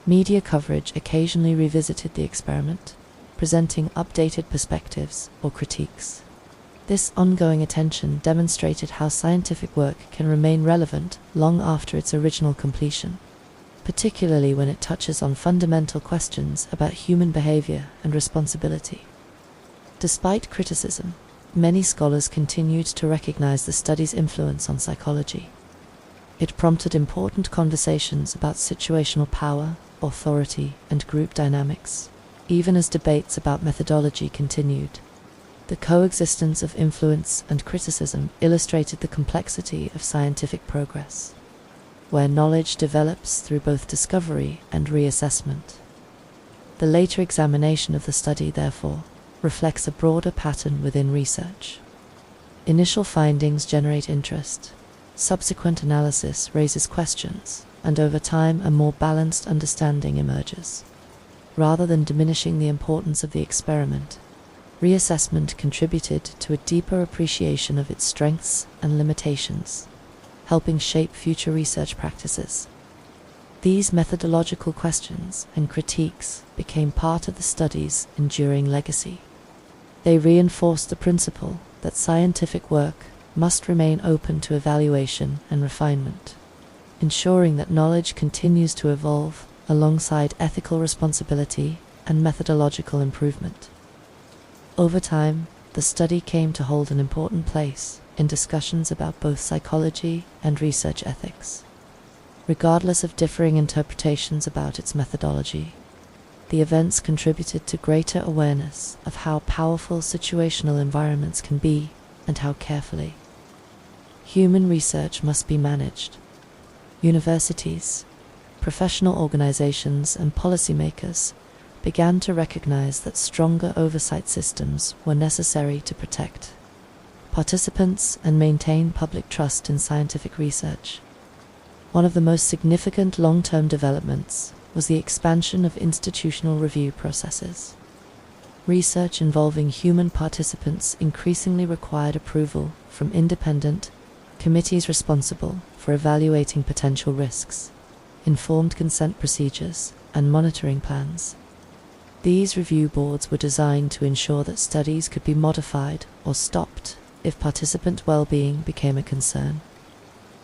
Speaker 1: Media coverage occasionally revisited the experiment, presenting updated perspectives or critiques. This ongoing attention demonstrated how scientific work can remain relevant long after its original completion, particularly when it touches on fundamental questions about human behavior and responsibility. Despite criticism, many scholars continued to recognize the study's influence on psychology. It prompted important conversations about situational power, authority, and group dynamics, even as debates about methodology continued. The coexistence of influence and criticism illustrated the complexity of scientific progress, where knowledge develops through both discovery and reassessment. The later examination of the study, therefore, reflects a broader pattern within research. Initial findings generate interest, subsequent analysis raises questions, and over time a more balanced understanding emerges. Rather than diminishing the importance of the experiment, reassessment contributed to a deeper appreciation of its strengths and limitations, helping shape future research practices. These methodological questions and critiques became part of the study's enduring legacy. They reinforced the principle that scientific work must remain open to evaluation and refinement, ensuring that knowledge continues to evolve alongside ethical responsibility and methodological improvement. Over time, the study came to hold an important place in discussions about both psychology and research ethics. Regardless of differing interpretations about its methodology, the events contributed to greater awareness of how powerful situational environments can be and how carefully human research must be managed. Universities, professional organizations, and policymakers began to recognize that stronger oversight systems were necessary to protect participants and maintain public trust in scientific research. One of the most significant long-term developments was the expansion of institutional review processes. Research involving human participants increasingly required approval from independent committees responsible for evaluating potential risks, informed consent procedures, and monitoring plans. These review boards were designed to ensure that studies could be modified or stopped if participant well-being became a concern.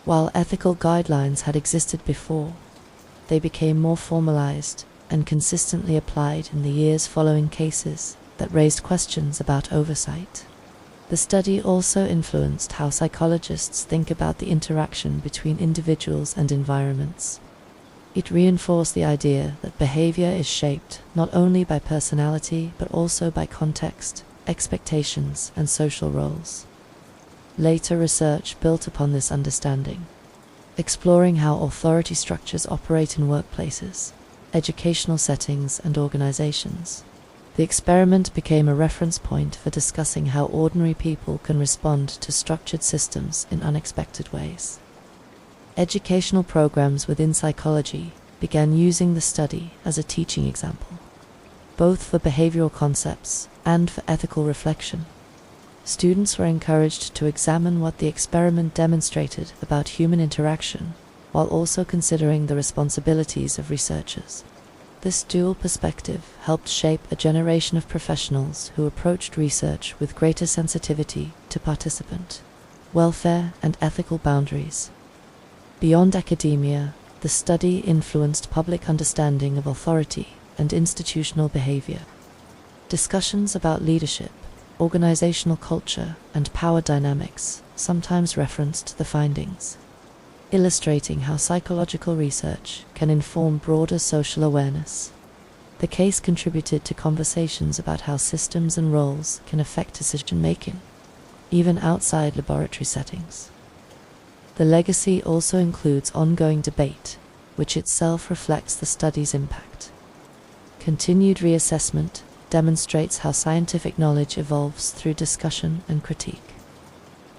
Speaker 1: While ethical guidelines had existed before, they became more formalized and consistently applied in the years following cases that raised questions about oversight. The study also influenced how psychologists think about the interaction between individuals and environments. It reinforced the idea that behavior is shaped not only by personality but also by context, expectations, and social roles. Later research built upon this understanding, exploring how authority structures operate in workplaces, educational settings, and organizations. The experiment became a reference point for discussing how ordinary people can respond to structured systems in unexpected ways. Educational programs within psychology began using the study as a teaching example, both for behavioral concepts and for ethical reflection. Students were encouraged to examine what the experiment demonstrated about human interaction, while also considering the responsibilities of researchers. This dual perspective helped shape a generation of professionals who approached research with greater sensitivity to participant welfare and ethical boundaries. Beyond academia, the study influenced public understanding of authority and institutional behavior. Discussions about leadership, organizational culture, and power dynamics sometimes referenced the findings, illustrating how psychological research can inform broader social awareness. The case contributed to conversations about how systems and roles can affect decision-making, even outside laboratory settings. The legacy also includes ongoing debate, which itself reflects the study's impact. Continued reassessment demonstrates how scientific knowledge evolves through discussion and critique.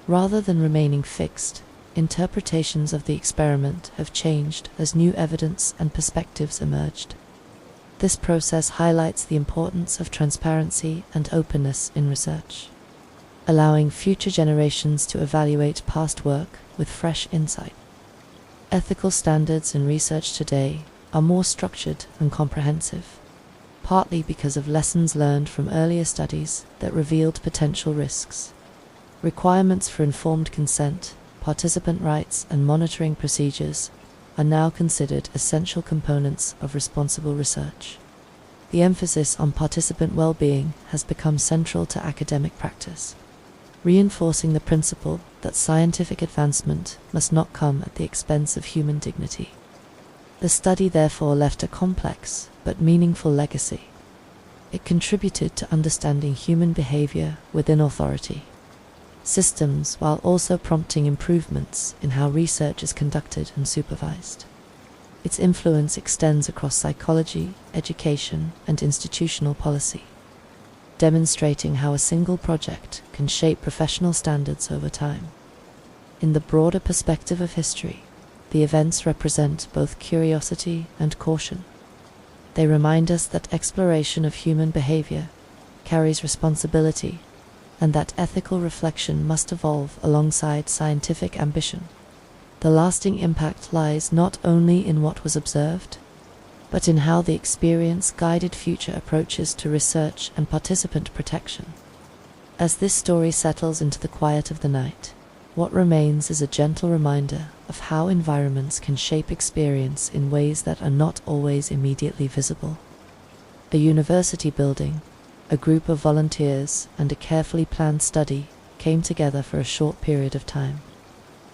Speaker 1: Rather than remaining fixed, interpretations of the experiment have changed as new evidence and perspectives emerged. This process highlights the importance of transparency and openness in research, allowing future generations to evaluate past work with fresh insight. Ethical standards in research today are more structured and comprehensive, partly because of lessons learned from earlier studies that revealed potential risks. Requirements for informed consent, participant rights, and monitoring procedures are now considered essential components of responsible research. The emphasis on participant well-being has become central to academic practice, reinforcing the principle that scientific advancement must not come at the expense of human dignity. The study therefore left a complex but meaningful legacy. It contributed to understanding human behaviour within authority systems while also prompting improvements in how research is conducted and supervised. Its influence extends across psychology, education, and institutional policy, demonstrating how a single project can shape professional standards over time. In the broader perspective of history, the events represent both curiosity and caution. They remind us that exploration of human behavior carries responsibility, and that ethical reflection must evolve alongside scientific ambition. The lasting impact lies not only in what was observed, but in how the experience guided future approaches to research and participant protection. As this story settles into the quiet of the night, what remains is a gentle reminder of how environments can shape experience in ways that are not always immediately visible. A university building, a group of volunteers, and a carefully planned study came together for a short period of time.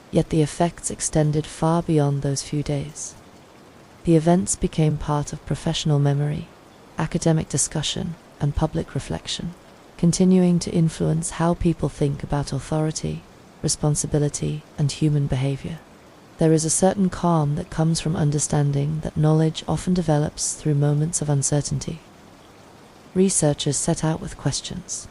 Speaker 1: Yet the effects extended far beyond those few days. The events became part of professional memory, academic discussion, and public reflection, continuing to influence how people think about authority, responsibility, and human behavior. There is a certain calm that comes from understanding that knowledge often develops through moments of uncertainty. Researchers set out with questions.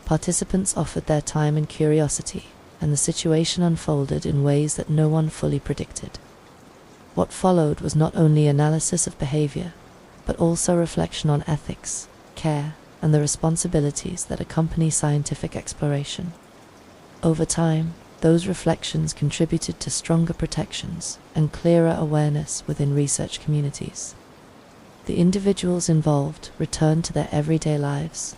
Speaker 1: Participants offered their time and curiosity, and the situation unfolded in ways that no one fully predicted. What followed was not only analysis of behavior, but also reflection on ethics, care, and the responsibilities that accompany scientific exploration. Over time, those reflections contributed to stronger protections and clearer awareness within research communities. The individuals involved returned to their everyday lives,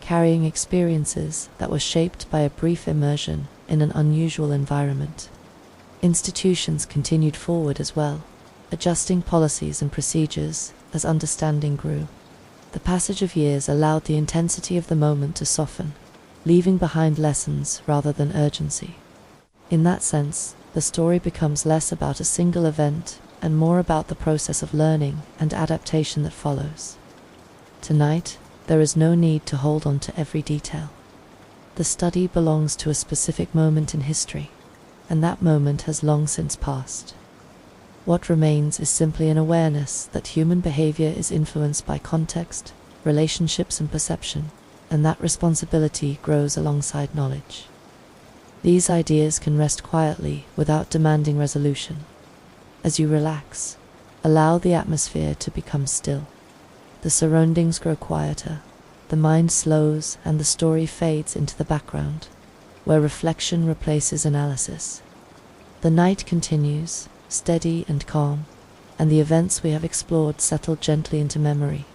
Speaker 1: carrying experiences that were shaped by a brief immersion in an unusual environment. Institutions continued forward as well, adjusting policies and procedures as understanding grew. The passage of years allowed the intensity of the moment to soften, leaving behind lessons rather than urgency. In that sense, the story becomes less about a single event and more about the process of learning and adaptation that follows. Tonight, there is no need to hold on to every detail. The study belongs to a specific moment in history, and that moment has long since passed. What remains is simply an awareness that human behavior is influenced by context, relationships, and perception, and that responsibility grows alongside knowledge. These ideas can rest quietly without demanding resolution. As you relax, allow the atmosphere to become still. The surroundings grow quieter, the mind slows, and the story fades into the background, where reflection replaces analysis. The night continues, steady and calm, and the events we have explored settle gently into memory,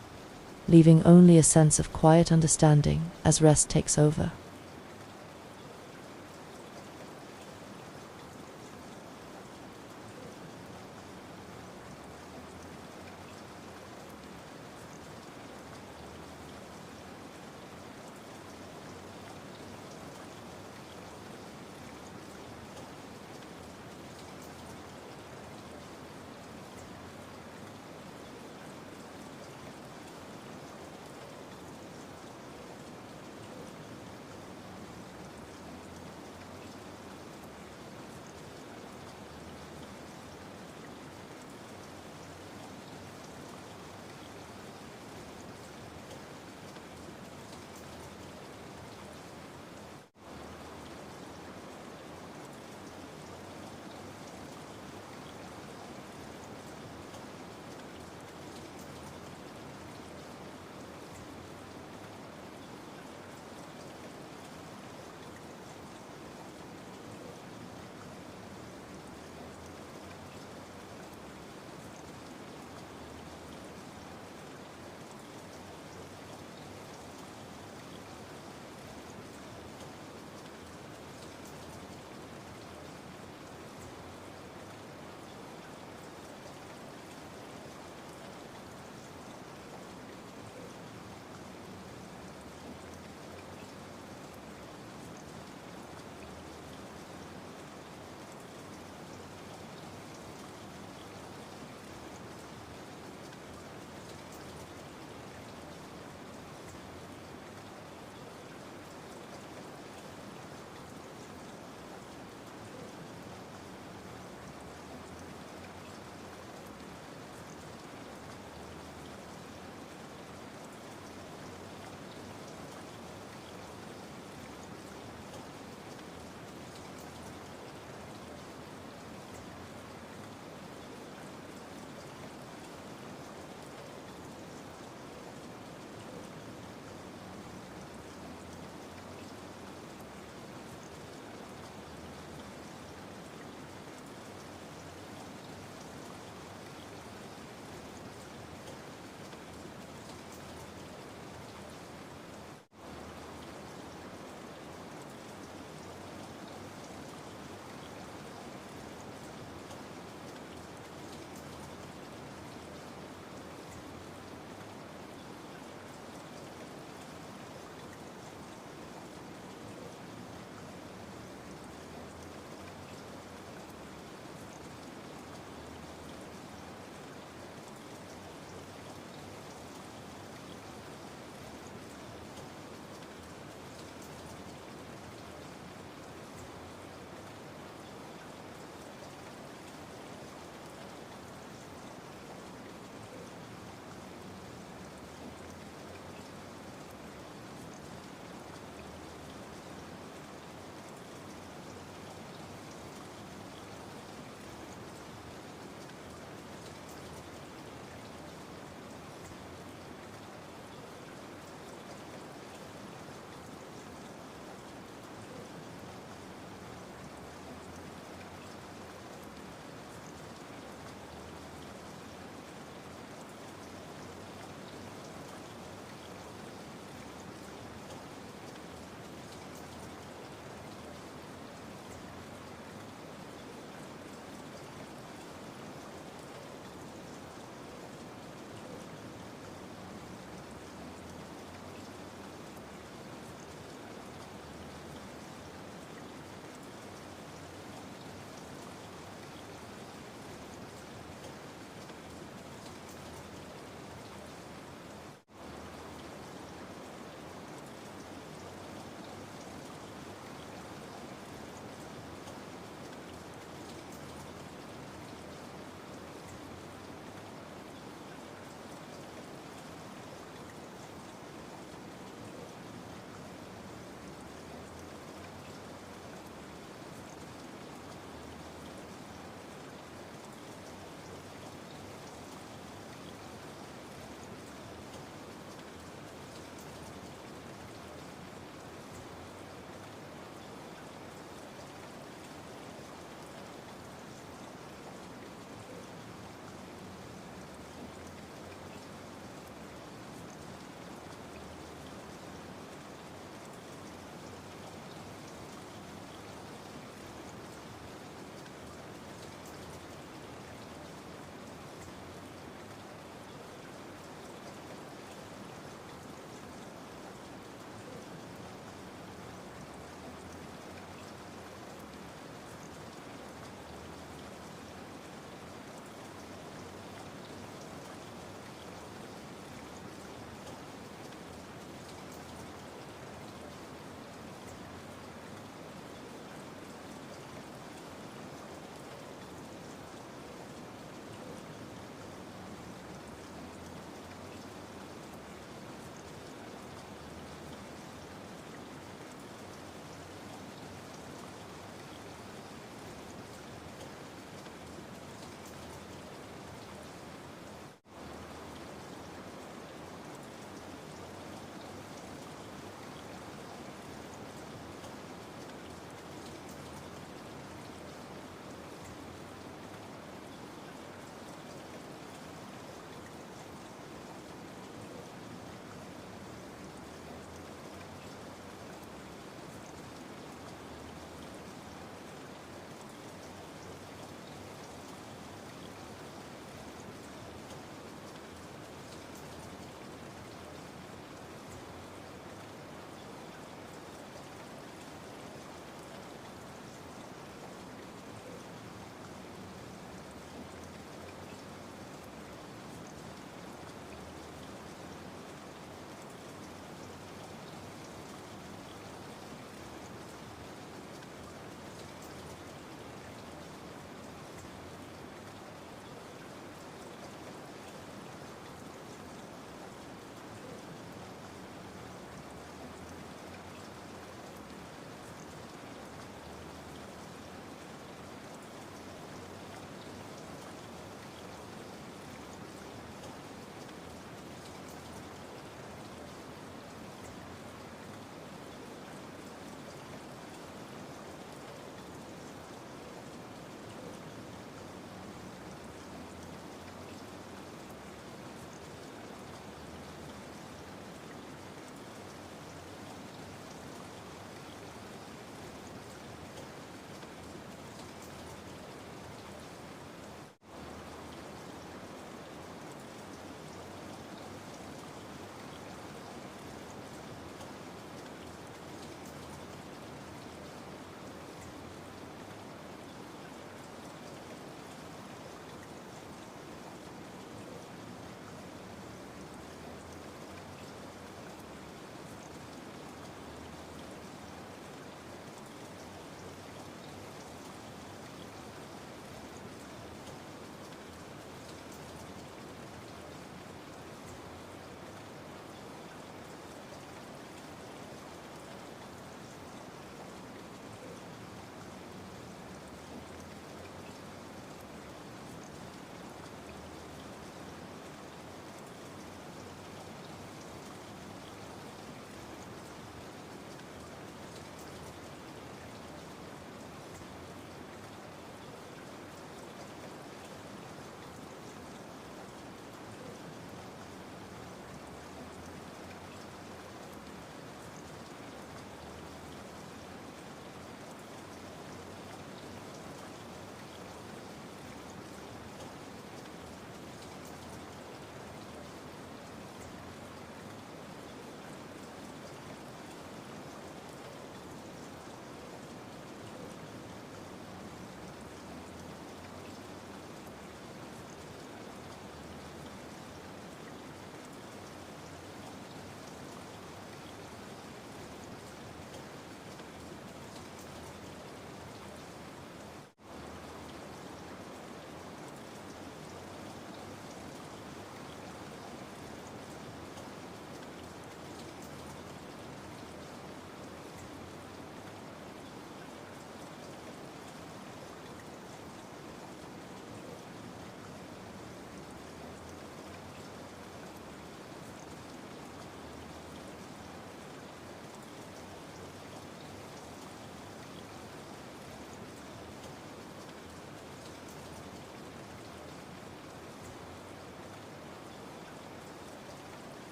Speaker 1: leaving only a sense of quiet understanding as rest takes over.